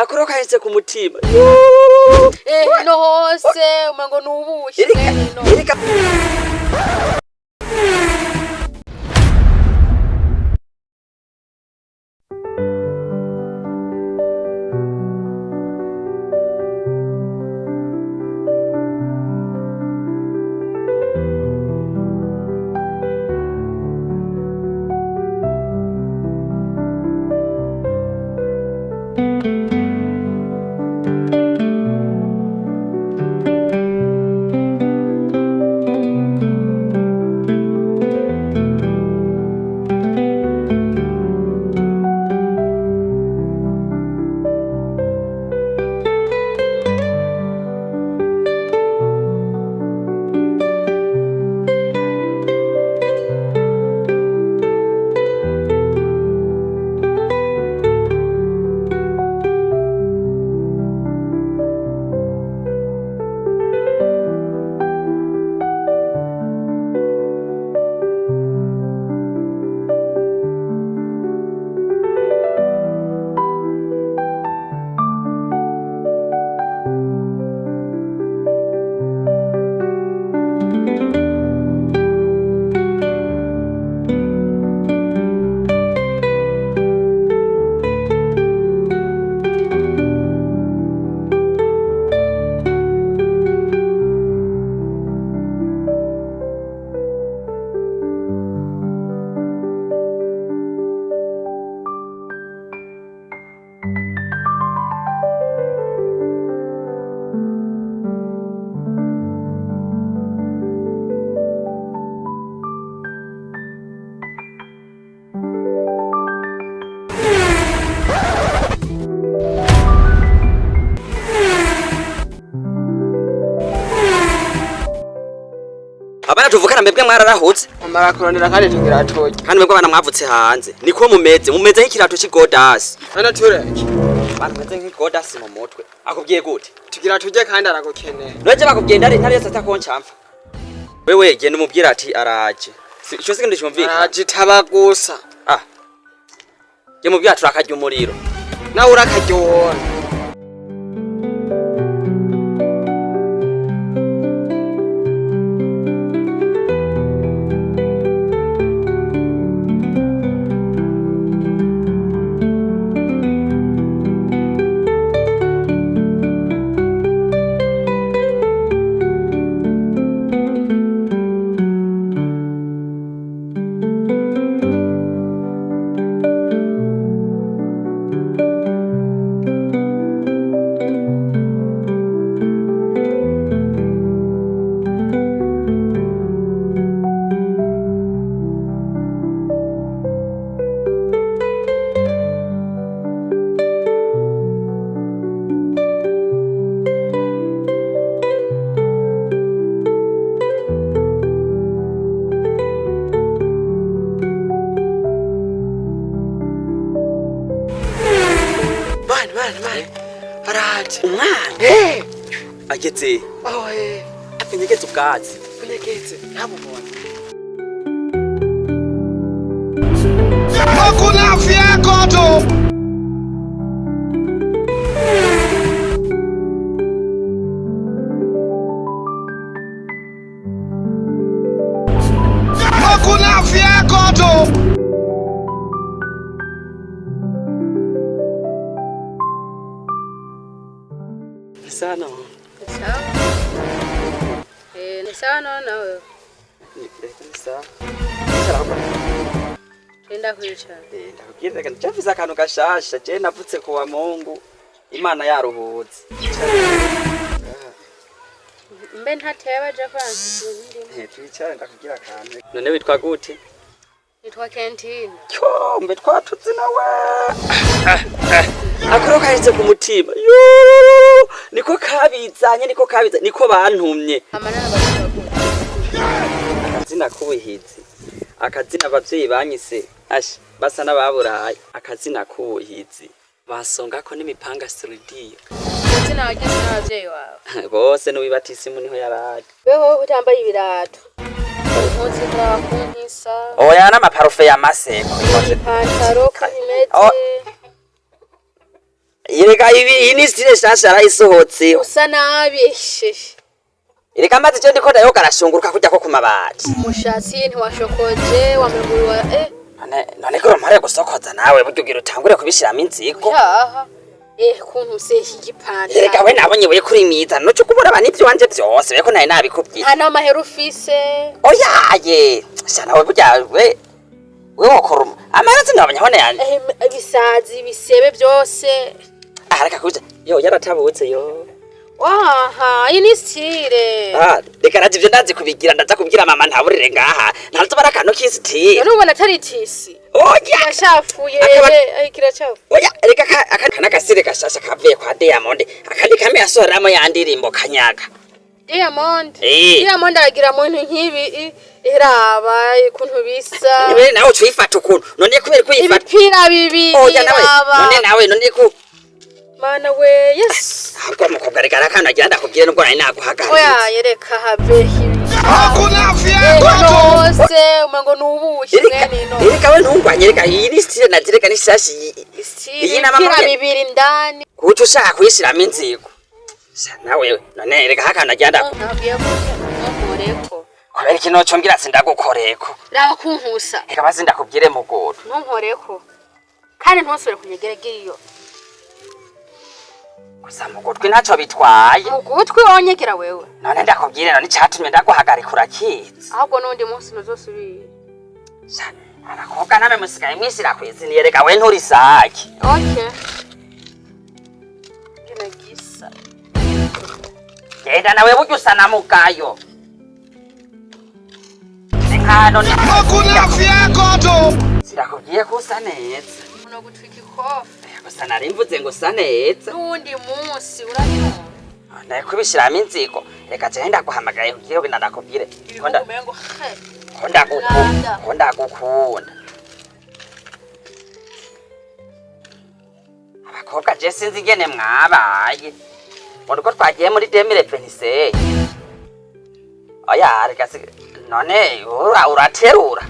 akoroka hetse ku mutima no hose umengo nubushi no abana tuvukana mbebwe mwararahutse amarakoranira kandi tugira atoke kandi mbebwe abana mwavutse hanze niko mumeze nk'ikirato cy'igodasi hano tureke bana meze nk'igodasi mu mutwe akubwiye gute tugira tujye kandi aragukeneye noje bakubwiye ntari yose atakoncamfa wewe genda umubwira ati araje ico se kandi cyumvika araje tabagusa je mubwira turakarya umuriro nawe urakaryohora Arati umwana ageze apenyegetse ubwatsi penyegetse ntabubona hakuna afya yako tu hakuna afya yako tu sana ni sana na wewe sawa tenda kwicara ndakubwira kandi cyafise akantu gashasha je navutse kuwa Mungu Imana yaruhutse mbe ntateba je Francis ndimo twicara ndakubwira akantu none witwa gute nitwa quintine mbe twatutse nawe akoroka hetse ku mutima niko kabizanye niko bantumye amanana bakuru akazina kubuhizi akazina abavyeyi banyise basa n'ababuraye akazina kubuhizi basonga ko n'imipanga studio akazina wagize n'abavyeyi wawe bose n'uwibatisimu niho yaraje weho utambaye ibirato umunsi turakunkisa oya n'amaparufe ya maseko pantaro kabimeze Ireka iyi ni style shasha arayisohotse. usa nabi sheshe. Ireka maze cyo ndiko ndayo karashunguruka kujya ko kumabati. Mushatsi ntiwashokoje wamegurwa None ko mpare gusokoza nawe bujugira utangure kubishiramo inziko. yaha kuntu se igipanda. Ireka we nabonye we kuri miza no cyo kubura bani byo wanje byose beko naye nabikubwiye. Nta n'amahera ufise. Oyaye shana we burya we wokoruma amarazi nabanyabone yanje. Ibisazi bisebe byose. Areka kuja yo yaratabutse yo. Waha iyi ni style. Reka naje ivyo ndazi kubigira ndaza kubwira mama ntaburire ngaha ntazo barakano k'istyle. None ubona atari tisi. Oya Kirashafuye kiracafu. Oya reka akana kasire gashasha kavuye kwa Diamond akandi kame yasoramo yandirimbo kanyaga. Diamond aragira muntu nkibi iraba kuntu bisa. Niwe nawe twifata ukuntu none kubera ko yifata. Ibipira bibiri. Oya nawe none ko mana we yes. Ahubwo mukobwa reka arakana agira ndakubwire nubwo nari naguhagarara. Oya yereka have hibi. Hakuna fiakoto. Ose umengo nubushi mwene no. Reka we ntungwanye reka iyi style nadireka ni shashi. Iyi n'amapira bibiri ndani. Kuco ushaka kuyishiramo inziko. Nawe none reka hakana agira Nabwiye ko nkoreko. Kubera ikino cyo ngira sindagukoreko. Raba kunkusa. Reka bazi ndakubwire mugoro. Ntunkoreko. Kandi ntusubire kunyegeregera iyo. Gusa mugotwe ntacyo bitwaye. Mugutwi wonyegera wewe. None ndakubwire none cyatumye ndaguhagarika urakizi. Ahubwo nundi munsi nuzosubira. Abakobwa name musigaye mwisira kwiziniye reka we nturi saki. Okay. Gisa. Genda nawe buryo usa na mugayo. None Hakuna fiakoto. sirakubwiye ko usa neza. Uno gutwika ikofi. Gusa nari mvuze ngo usa neza. Nundi munsi uranyuma. Ndaye kubishiramo inziko. Reka je ndaguhamagaye kugira ngo ndakubwire. Konda umengo Konda gukunda. Abakobwa je sinzi ingene mwabaye. Ngo ko twagiye muri 2026. Oya reka none uraterura.